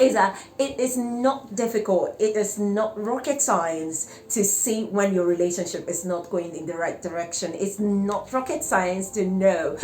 is that it is not difficult. It is not rocket science to see when your relationship is not going in the right direction. It's not rocket science to know.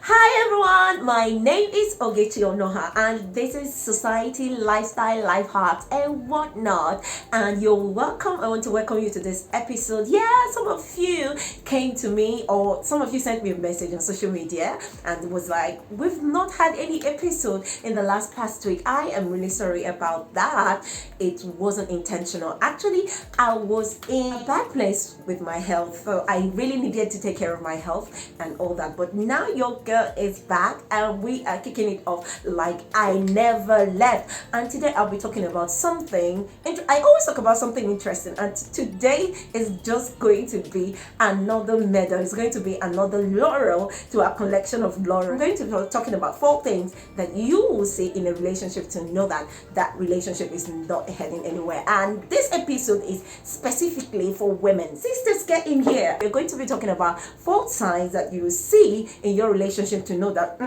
Hi everyone, my name is Ogechi Onoha and this is Society, Lifestyle, Life Hacks and whatnot, and you're welcome. I want to welcome you to this episode. Yeah, some of you came to me or some of you sent me a message on social media and was like, we've not had any episode in the past week. I am really sorry about that. It wasn't intentional. Actually, I was in a bad place with my health, so I really needed to take care of my health and all that, but now your girl is back and we are kicking it off like I never left. And today I'll be talking about something I always talk about something interesting, and today is just going to be another medal. It's going to be another laurel to our collection of laurel. I'm going to be talking about 4 things that you will see in a relationship to know that that relationship is not heading anywhere. And this episode is specifically for women. Sisters, get in here. We're going to be talking about 4 signs that you will see in your relationship to know that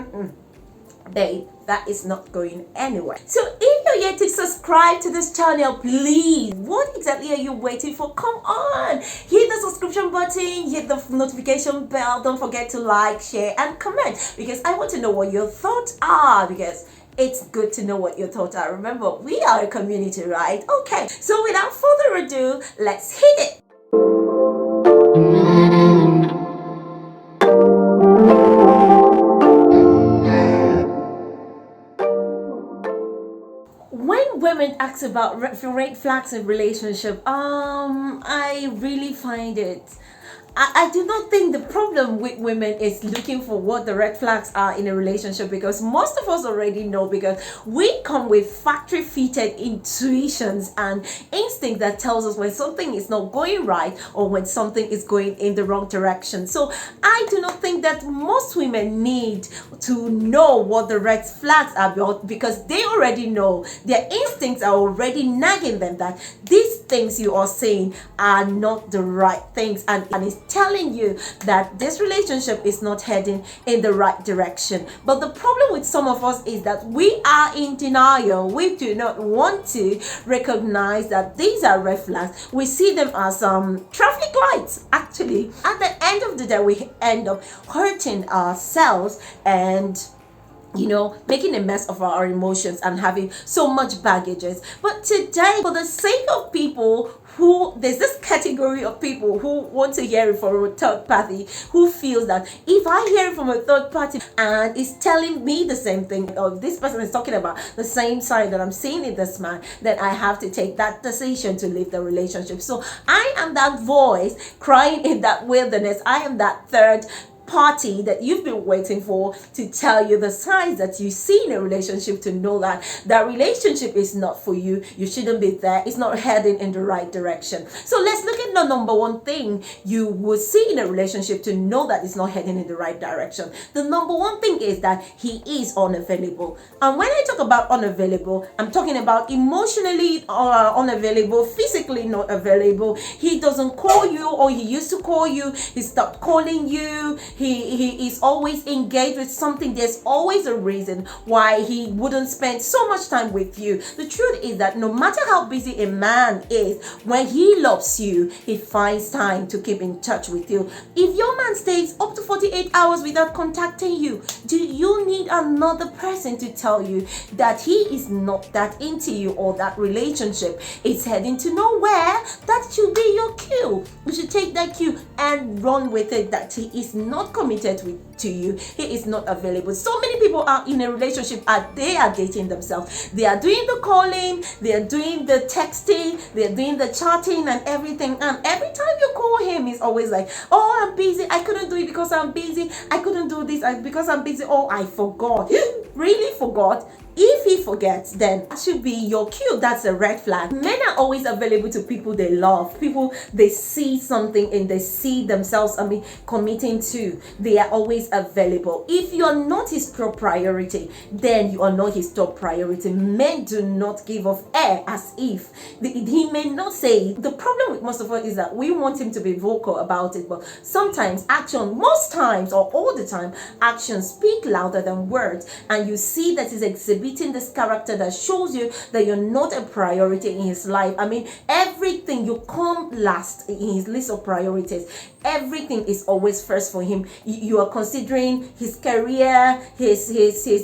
babe, that is not going anywhere. So if you're yet to subscribe to this channel, please, what exactly are you waiting for? Come on, hit the subscription button, hit the notification bell. Don't forget to like, share and comment, because I want to know what your thoughts are, because it's good to know what your thoughts are. Remember, we are a community, right? Okay, so without further ado, let's hit it. When women ask about red flags in relationship, I really find it. I do not think the problem with women is looking for what the red flags are in a relationship, because most of us already know, because we come with factory fitted intuitions and instinct that tells us when something is not going right or when something is going in the wrong direction. So I do not think that most women need to know what the red flags are about, because they already know. Their instincts are already nagging them that these things you are saying are not the right things, and it's telling you that this relationship is not heading in the right direction. But the problem with some of us is that we are in denial. We do not want to recognize that these are red flags. We see them as traffic lights. Actually, at the end of the day, we end up hurting ourselves and making a mess of our emotions and having so much baggages. But today, for the sake of people there's this category of people who want to hear it from a third party, who feels that if I hear it from a third party and it's telling me the same thing, or this person is talking about the same side that I'm seeing in this man, then I have to take that decision to leave the relationship. So I am that voice crying in that wilderness. I am that third party that you've been waiting for to tell you the signs that you see in a relationship to know that that relationship is not for you. You shouldn't be there. It's not heading in the right direction. So let's look at the number 1 thing you will see in a relationship to know that it's not heading in the right direction. The number 1 thing is that he is unavailable. And when I talk about unavailable, I'm talking about emotionally unavailable, physically not available. He doesn't call you, or he used to call you. He stopped calling you. He is always engaged with something. There's always a reason why he wouldn't spend so much time with you. The truth is that no matter how busy a man is, when he loves you, he finds time to keep in touch with you. If your man stays up to 48 hours without contacting you, do you need another person to tell you that he is not that into you, or that relationship is heading to nowhere? That should be your cue. You should take that cue and run with it, that he is not committed to you. He is not available. So many people are in a relationship and they are dating themselves. They are doing the calling, they are doing the texting, they are doing the chatting and everything. And every time you call him, he's always like, oh, I'm busy. I couldn't do it because I'm busy. I couldn't do this because I'm busy. Oh, I forgot. Really forgot? If he forgets, then that should be your cue. That's a red flag. Men are always available to people they love, people they see something and they see themselves, committing to. They are always available. If you're not his top priority, then you are not his top priority. Men do not give off air as if he may not say it. The problem with most of us is that we want him to be vocal about it, but sometimes action, most times or all the time, actions speak louder than words, and you see that he's exhibiting this character that shows you that you're not a priority in his life. Everything, you come last in his list of priorities. Everything is always first for him. You are considering his career, his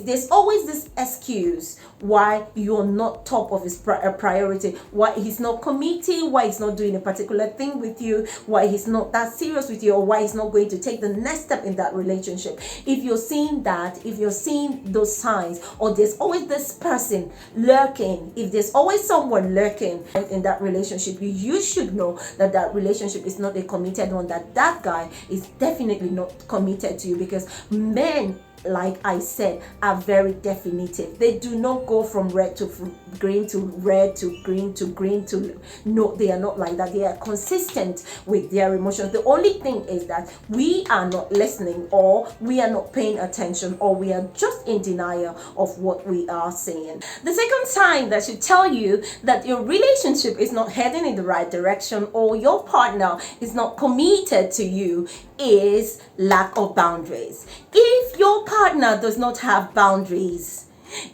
there's always this excuse why you're not top of his priority, why he's not committing, why he's not doing a particular thing with you, why he's not that serious with you, or why he's not going to take the next step in that relationship. If you're seeing that, if you're seeing those signs, or there's always this person lurking, if there's always someone lurking in that relationship, you should know that that relationship is not a committed one, that guy is definitely not committed to you, because men, like I said, are very definitive. They do not go from red to green to red to green to green to no, they are not like that. They are consistent with their emotions. The only thing is that we are not listening, or we are not paying attention, or we are just in denial of what we are saying. The second sign that should tell you that your relationship is not heading in the right direction, or your partner is not committed to you, is lack of boundaries. If your partner does not have boundaries,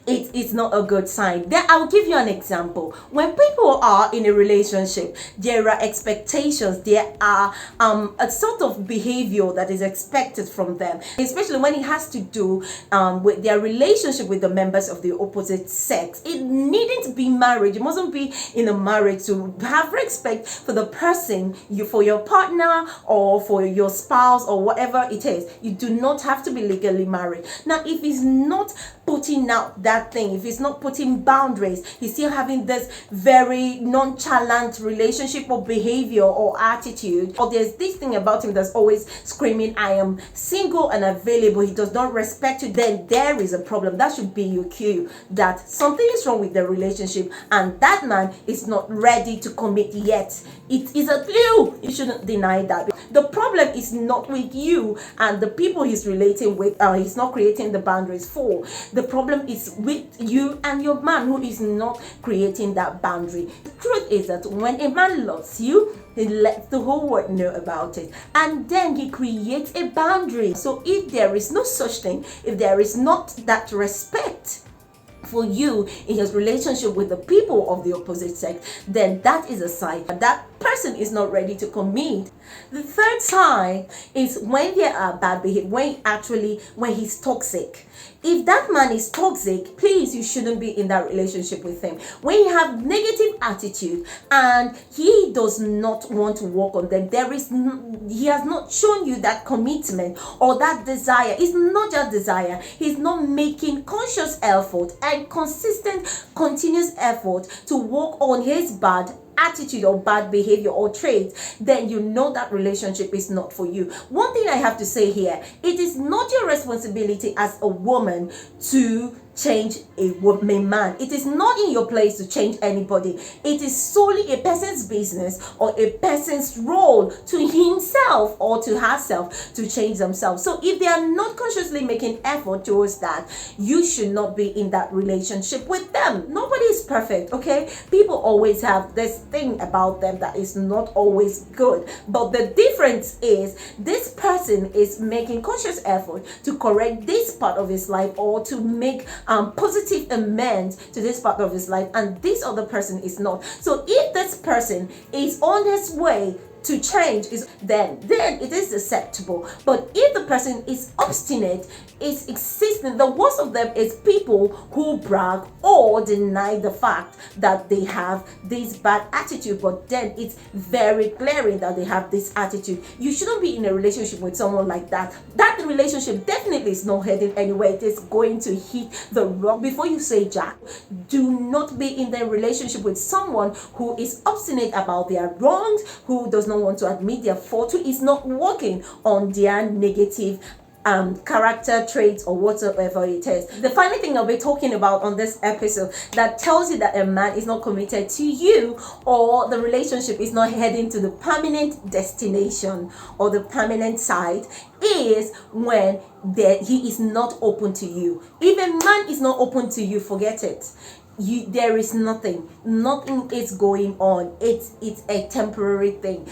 it's not a good sign. Then I'll give you an example. When people are in a relationship, there are expectations, there are a sort of behavior that is expected from them, especially when it has to do with their relationship with the members of the opposite sex. It needn't be marriage. You mustn't be in a marriage to have respect for the person, for your partner or for your spouse or whatever it is. You do not have to be legally married. Now, if he's not putting out that thing, if he's not putting boundaries, he's still having this very nonchalant relationship or behavior or attitude, or there's this thing about him that's always screaming, I am single and available, he does not respect you, then there is a problem. That should be your cue that something is wrong with the relationship, and that man is not ready to commit yet. It is a clue. You shouldn't deny that. The problem is not with you and the people he's relating with, he's not creating the boundaries for. The problem is with you and your man, who is not creating that boundary. The truth is that when a man loves you, he lets the whole world know about it, and then he creates a boundary. So if there is no such thing, if there is not that respect for you in his relationship with the people of the opposite sex, then that is a sign that person is not ready to commit. The third sign is when there are bad behavior, when he's toxic. If that man is toxic, please, you shouldn't be in that relationship with him. When you have negative attitude and he does not want to work on them, he has not shown you that commitment or that desire. It's not just desire. He's not making conscious effort and consistent, continuous effort to work on his bad attitude or bad behavior or traits, then you know that relationship is not for you. One thing I have to say here, it is not your responsibility as a woman to change a man. It is not in your place to change anybody. It is solely a person's business or a person's role to himself or to herself to change themselves. So if they are not consciously making effort towards that, you should not be in that relationship with them. Nobody is perfect, okay? People always have this thing about them that is not always good. But the difference is this person is making conscious effort to correct this part of his life or to make positive amends to this part of his life, and this other person is not. So if this person is on his way to change, then it is acceptable. But if the person is obstinate, is existing, the worst of them is people who brag or deny the fact that they have this bad attitude, but then it's very glaring that they have this attitude. You shouldn't be in a relationship with someone like that. That relationship definitely is not heading anywhere. It is going to hit the rock. Before you say jack, do not be in the relationship with someone who is obstinate about their wrongs, who does not want to admit their fault, who is not working on their negative character traits or whatsoever it is. The final thing I'll be talking about on this episode that tells you that a man is not committed to you, or the relationship is not heading to the permanent destination or the permanent side, is when he is not open to you. If a man is not open to you, forget it. There is nothing is going on. It's a temporary thing.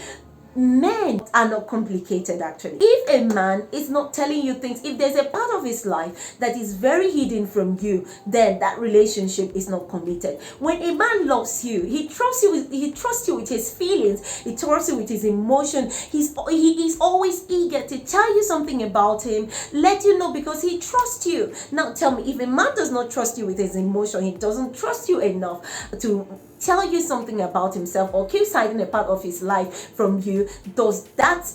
Men are not complicated, actually. If a man is not telling you things, if there's a part of his life that is very hidden from you, then that relationship is not committed. When a man loves you, he trusts you with his feelings, he trusts you with his emotion. He is always eager to tell you something about him, let you know, because he trusts you. Now tell me, if a man does not trust you with his emotion, he doesn't trust you enough to tell you something about himself, or keep hiding a part of his life from you, does that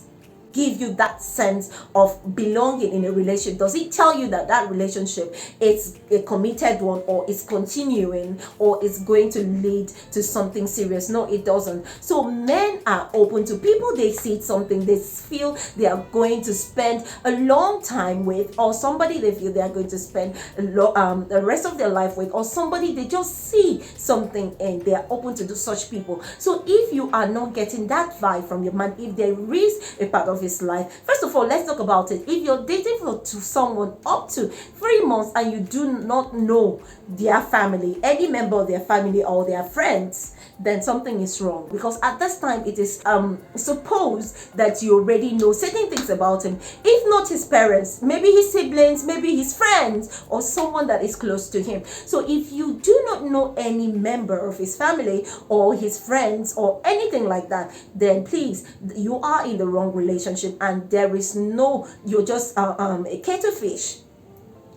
give you that sense of belonging in a relationship? Does it tell you that that relationship is a committed one, or is continuing, or is going to lead to something serious? No, it doesn't. So men are open to people they see something they feel they are going to spend a long time with, or somebody they feel they are going to spend the rest of their life with, or somebody they just see something and they are open to do such people. So if you are not getting that vibe from your man, if there is a part of his life, first of all, let's talk about it. If you're dating to someone up to 3 months and you do not know their family, any member of their family or their friends, then something is wrong, because at this time it is supposed that you already know certain things about him. If not his parents, maybe his siblings, maybe his friends, or someone that is close to him. So if you do not know any member of his family or his friends or anything like that, then please, you are in the wrong relationship, and there is no, you're just a kettle fish.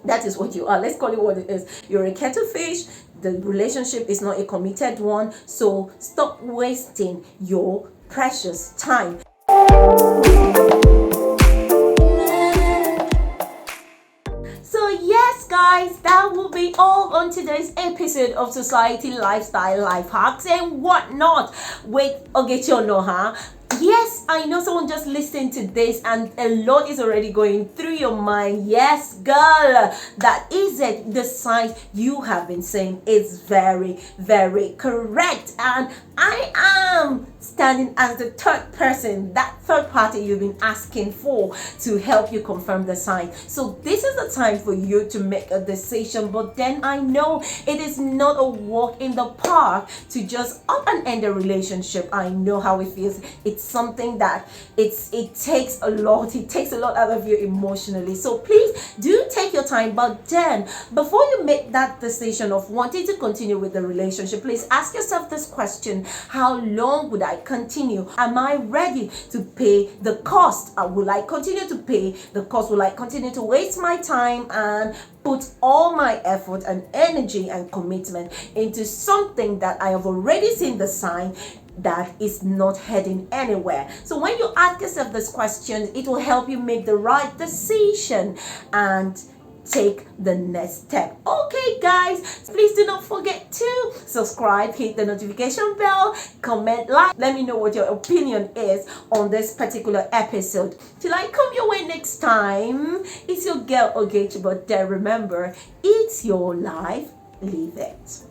That is what you are. Let's call it what it is. You're a kettle fish. The relationship is not a committed one. So stop wasting your precious time. So yes, guys, that will be all on today's episode of Society Lifestyle Life Hacks and whatnot with Ogechi Onoha. Yes, I know someone just listened to this and a lot is already going through your mind. Yes, girl, that is it. The signs you have been saying is very, very correct. And I am standing as the third person, that third party you've been asking for to help you confirm the sign. So this is the time for you to make a decision. But then I know it is not a walk in the park to just up and end a relationship. I know how it feels. It's something that it takes a lot. It takes a lot out of you emotionally. So please do take your time. But then before you make that decision of wanting to continue with the relationship, please ask yourself this question: how long would I continue? Am I ready to pay the cost? Will I continue to pay the cost? Will I continue to waste my time and put all my effort and energy and commitment into something that I have already seen the sign that is not heading anywhere? So when you ask yourself this question, it will help you make the right decision and take the next step. Okay, guys, please do not forget to subscribe, hit the notification bell, comment, like. Let me know what your opinion is on this particular episode. Till I come your way next time, it's your girl Ogechi. But then remember, it's your life, live it.